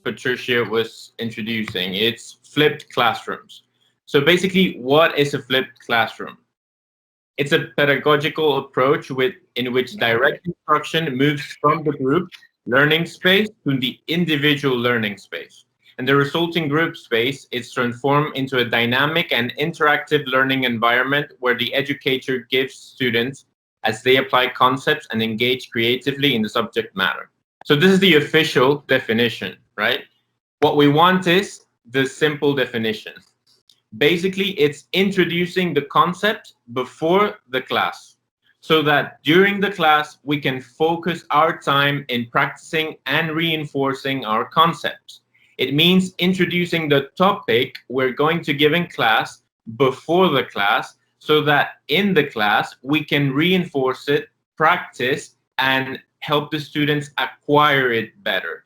Patricia was introducing. It's flipped classrooms. So basically, what is a flipped classroom? It's a pedagogical approach in which direct instruction moves from the group learning space to the individual learning space. And the resulting group space is transformed into a dynamic and interactive learning environment where the educator gives students as they apply concepts and engage creatively in the subject matter. So this is the official definition, right? What we want is the simple definition. Basically, it's introducing the concept before the class so that during the class, we can focus our time in practicing and reinforcing our concepts. It means introducing the topic we're going to give in class before the class so that in the class, we can reinforce it, practice, and help the students acquire it better.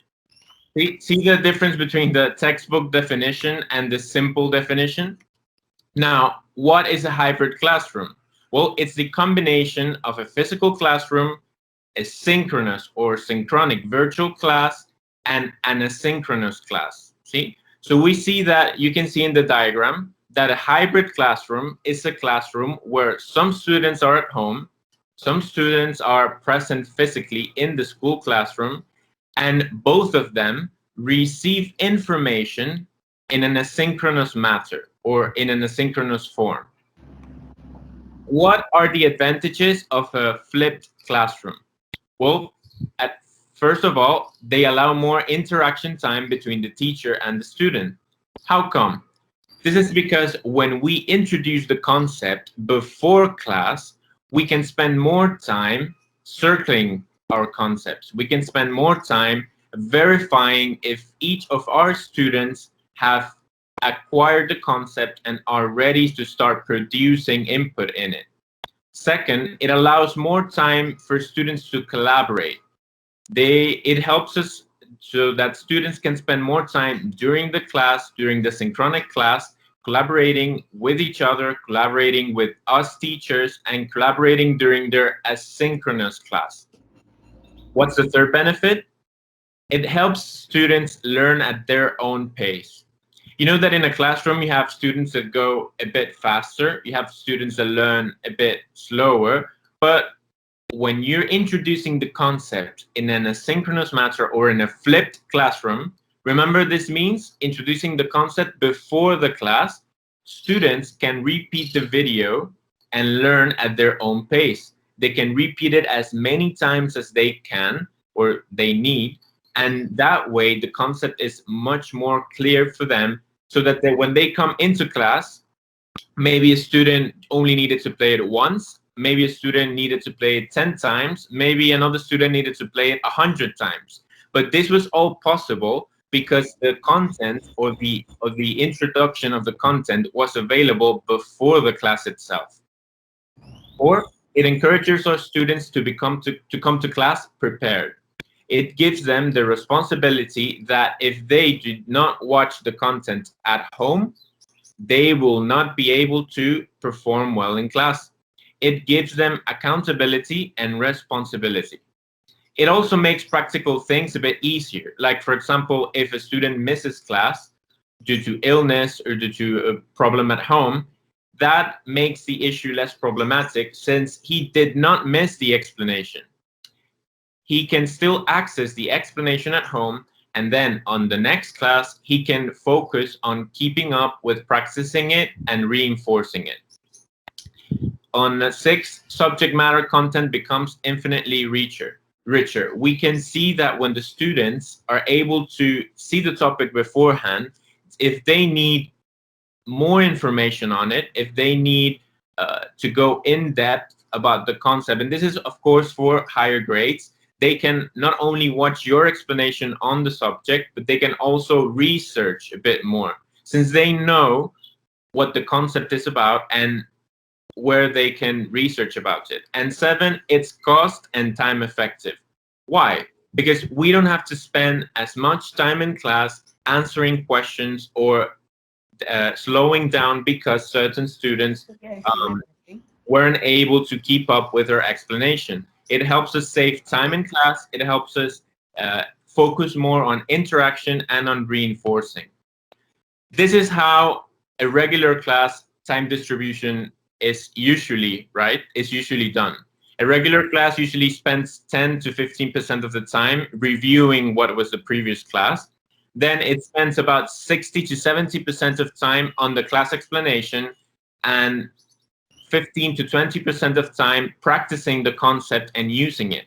See the difference between the textbook definition and the simple definition? Now, what is a hybrid classroom? Well, it's the combination of a physical classroom, a synchronous or synchronic virtual class, and an asynchronous class. See? So we see that you can see in the diagram that a hybrid classroom is a classroom where some students are at home, some students are present physically in the school classroom, and both of them receive information in an asynchronous matter or in an asynchronous form. What are the advantages of a flipped classroom? Well, first of all, they allow more interaction time between the teacher and the student. How come? This is because when we introduce the concept before class, we can spend more time circling our concepts. We can spend more time verifying if each of our students have acquired the concept and are ready to start producing input in it. Second, it allows more time for students to collaborate. It helps us so that students can spend more time during the class, during the synchronic class, collaborating with each other, collaborating with us teachers, and collaborating during their asynchronous class. What's the third benefit? It helps students learn at their own pace. You know that in a classroom, you have students that go a bit faster, you have students that learn a bit slower, but when you're introducing the concept in an asynchronous matter or in a flipped classroom, remember this means introducing the concept before the class, students can repeat the video and learn at their own pace. They can repeat it as many times as they can or they need, and that way the concept is much more clear for them so that when they come into class, maybe a student only needed to play it once, maybe a student needed to play it 10 times, maybe another student needed to play it 100 times. But this was all possible because the content or the introduction of the content was available before the class itself. Or it encourages our students to come to class prepared. It gives them the responsibility that if they do not watch the content at home, they will not be able to perform well in class. It gives them accountability and responsibility. It also makes practical things a bit easier. Like, for example, if a student misses class due to illness or due to a problem at home, that makes the issue less problematic since he did not miss the explanation. He can still access the explanation at home, and then on the next class, he can focus on keeping up with practicing it and reinforcing it. On 6, subject matter content becomes infinitely richer. We can see that when the students are able to see the topic beforehand, if they need more information on it, if they need to go in depth about the concept, and this is of course for higher grades, they can not only watch your explanation on the subject, but they can also research a bit more since they know what the concept is about and where they can research about it. And 7, it's cost and time effective. Why? Because we don't have to spend as much time in class answering questions or slowing down because certain students weren't able to keep up with her explanation. It helps us save time in class. It helps us focus more on interaction and on reinforcing. This is how a regular class time distribution is usually, right? Is usually done. A regular class usually spends 10 to 15% of the time reviewing what was the previous class. Then it spends about 60 to 70% of time on the class explanation and 15 to 20% of time practicing the concept and using it.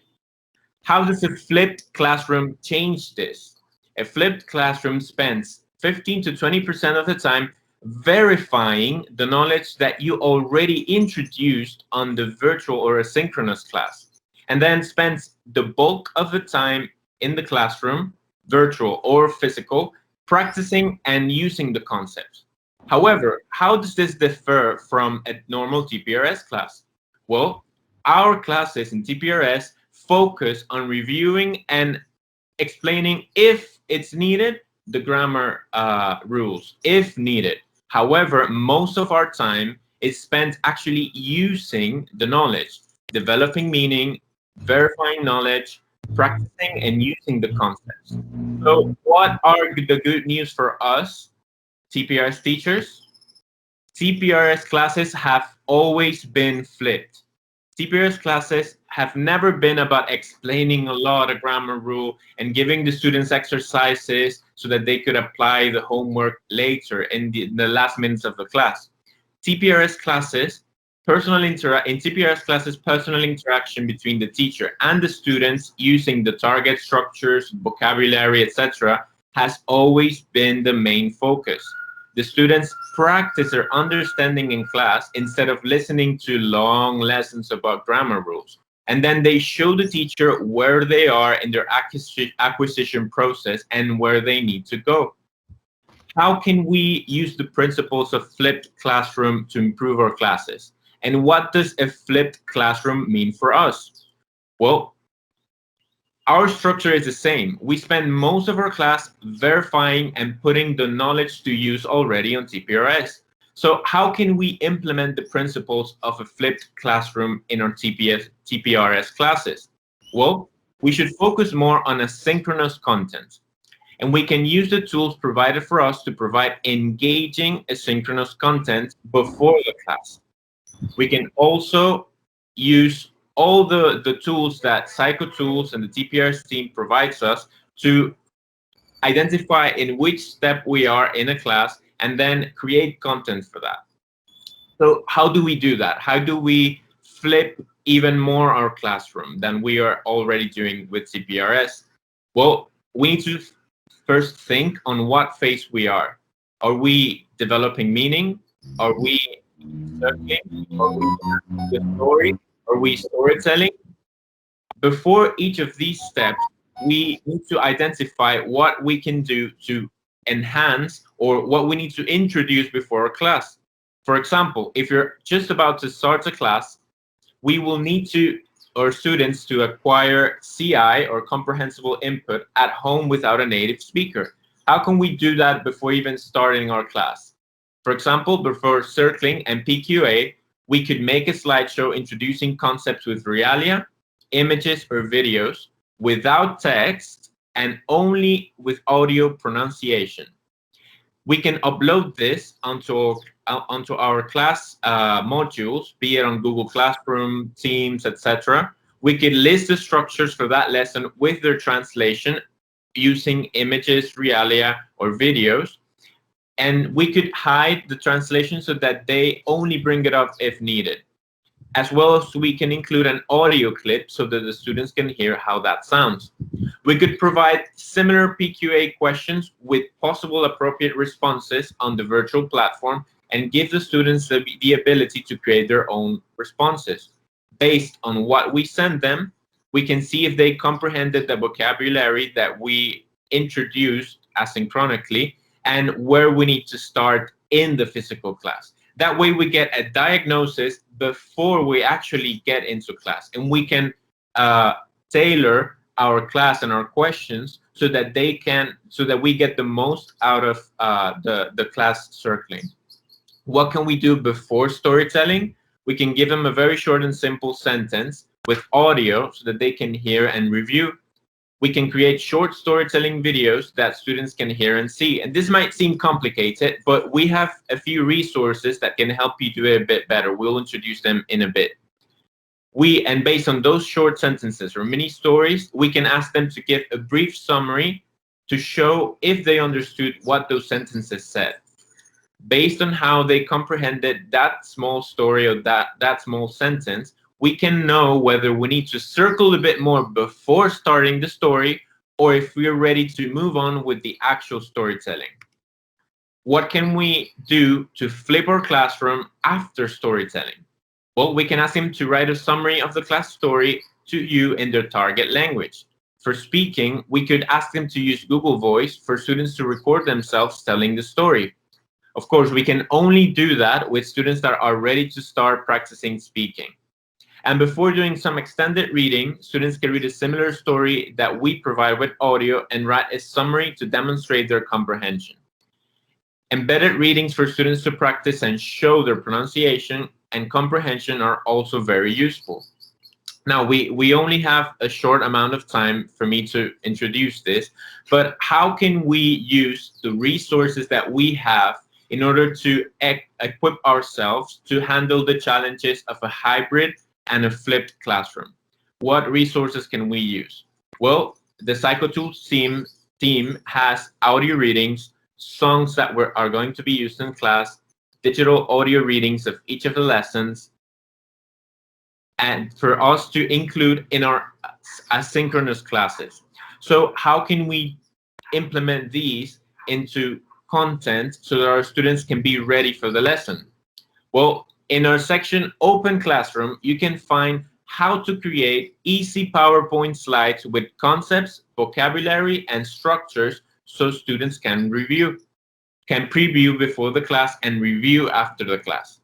How does a flipped classroom change this? A flipped classroom spends 15 to 20% of the time verifying the knowledge that you already introduced on the virtual or asynchronous class, and then spends the bulk of the time in the classroom, virtual or physical, practicing and using the concepts. However, how does this differ from a normal TPRS class? Well, our classes in TPRS focus on reviewing and explaining, if it's needed, the grammar rules, if needed. However, most of our time is spent actually using the knowledge, developing meaning, verifying knowledge, practicing and using the concepts. So what are the good news for us, TPRS teachers? TPRS classes have always been flipped. TPRS classes have never been about explaining a lot of grammar rule and giving the students exercises so that they could apply the homework later in the last minutes of the class. TPRS classes, personal interaction between the teacher and the students using the target structures, vocabulary, etc., has always been the main focus. The students practice their understanding in class instead of listening to long lessons about grammar rules. And then they show the teacher where they are in their acquisition process and where they need to go. How can we use the principles of flipped classroom to improve our classes? And what does a flipped classroom mean for us? Well, our structure is the same. We spend most of our class verifying and putting the knowledge to use already on TPRS. So how can we implement the principles of a flipped classroom in our TPRS classes? Well, we should focus more on asynchronous content. And we can use the tools provided for us to provide engaging asynchronous content before the class. We can also use all the tools that PsychoTools and the TPRS team provides us to identify in which step we are in a class and then create content for that. So how do we do that? How do we flip even more our classroom than we are already doing with TPRS? Well, we need to first think on what phase we are. Are we developing meaning? Are we circling? Are we the story? Are we storytelling? Before each of these steps, we need to identify what we can do to enhance or what we need to introduce before a class. For example, if you're just about to start a class, we will need our students to acquire CI or comprehensible input at home without a native speaker. How can we do that before even starting our class? For example, before circling and PQA, we could make a slideshow introducing concepts with realia, images or videos, without text, and only with audio pronunciation. We can upload this onto our class modules, be it on Google Classroom, Teams, etc. We could list the structures for that lesson with their translation using images, realia, or videos. And we could hide the translation so that they only bring it up if needed. As well as we can include an audio clip so that the students can hear how that sounds. We could provide similar PQA questions with possible appropriate responses on the virtual platform and give the students the ability to create their own responses. Based on what we send them, we can see if they comprehended the vocabulary that we introduced asynchronously and where we need to start in the physical class. That way we get a diagnosis before we actually get into class, and we can tailor our class and our questions so that we get the most out of the class circling. What can we do before storytelling? We can give them a very short and simple sentence with audio so that they can hear and review. We can create short storytelling videos that students can hear and see. And this might seem complicated, but we have a few resources that can help you do it a bit better. We'll introduce them in a bit. And based on those short sentences or mini stories, we can ask them to give a brief summary to show if they understood what those sentences said. Based on how they comprehended that small story or that small sentence, we can know whether we need to circle a bit more before starting the story or if we're ready to move on with the actual storytelling. What can we do to flip our classroom after storytelling? Well, we can ask them to write a summary of the class story to you in their target language. For speaking, we could ask them to use Google Voice for students to record themselves telling the story. Of course, we can only do that with students that are ready to start practicing speaking. And before doing some extended reading, students can read a similar story that we provide with audio and write a summary to demonstrate their comprehension. Embedded readings for students to practice and show their pronunciation and comprehension are also very useful. Now, we only have a short amount of time for me to introduce this, but how can we use the resources that we have in order to equip ourselves to handle the challenges of a hybrid and a flipped classroom? What resources can we use? Well, the PsychoTools team has audio readings, songs that are going to be used in class, digital audio readings of each of the lessons, and for us to include in our asynchronous classes. So how can we implement these into content so that our students can be ready for the lesson? Well, in our section Open Classroom, you can find how to create easy PowerPoint slides with concepts, vocabulary, and structures so students can preview before the class and review after the class.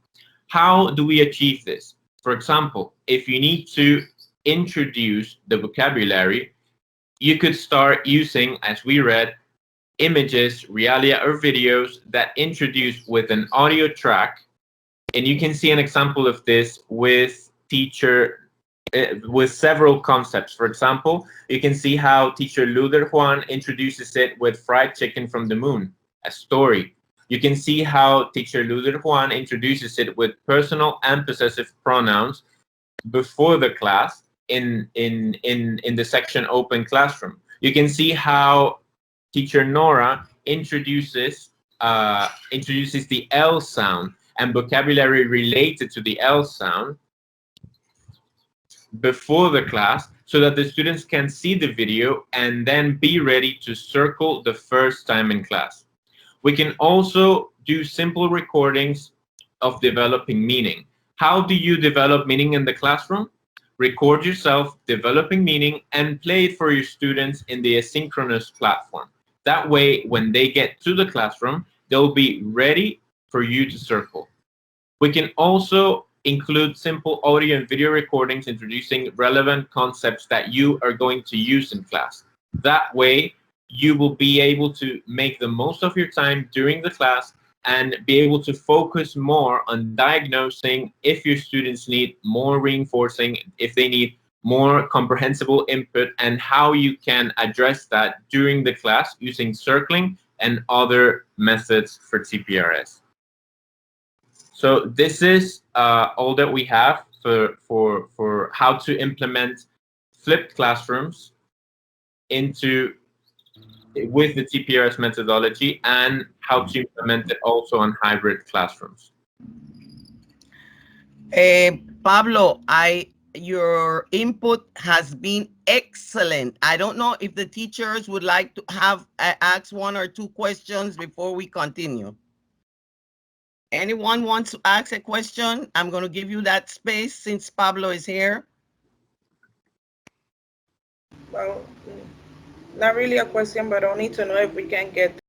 How do we achieve this? For example, if you need to introduce the vocabulary, you could start using, as we read, images, realia, or videos that introduce with an audio track. And you can see an example of this with with several concepts. For example, you can see how teacher Luder Juan introduces it with fried chicken from the moon, a story. You can see how teacher Luder Juan introduces it with personal and possessive pronouns before the class in the section Open Classroom. You can see how teacher Nora introduces the L sound and vocabulary related to the L sound before the class so that the students can see the video and then be ready to circle the first time in class. We can also do simple recordings of developing meaning. How do you develop meaning in the classroom? Record yourself developing meaning and play it for your students in the asynchronous platform. That way, when they get to the classroom, they'll be ready for you to circle. We can also include simple audio and video recordings introducing relevant concepts that you are going to use in class. That way, you will be able to make the most of your time during the class and be able to focus more on diagnosing if your students need more reinforcing, if they need more comprehensible input, and how you can address that during the class using circling and other methods for TPRS. So this is all that we have for how to implement flipped classrooms with the TPRS methodology and how to implement it also on hybrid classrooms. Pablo, your input has been excellent. I don't know if the teachers would like to have ask one or two questions before we continue. Anyone wants to ask a question? I'm going to give you that space since Pablo is here. Well, not really a question, but I need to know if we can get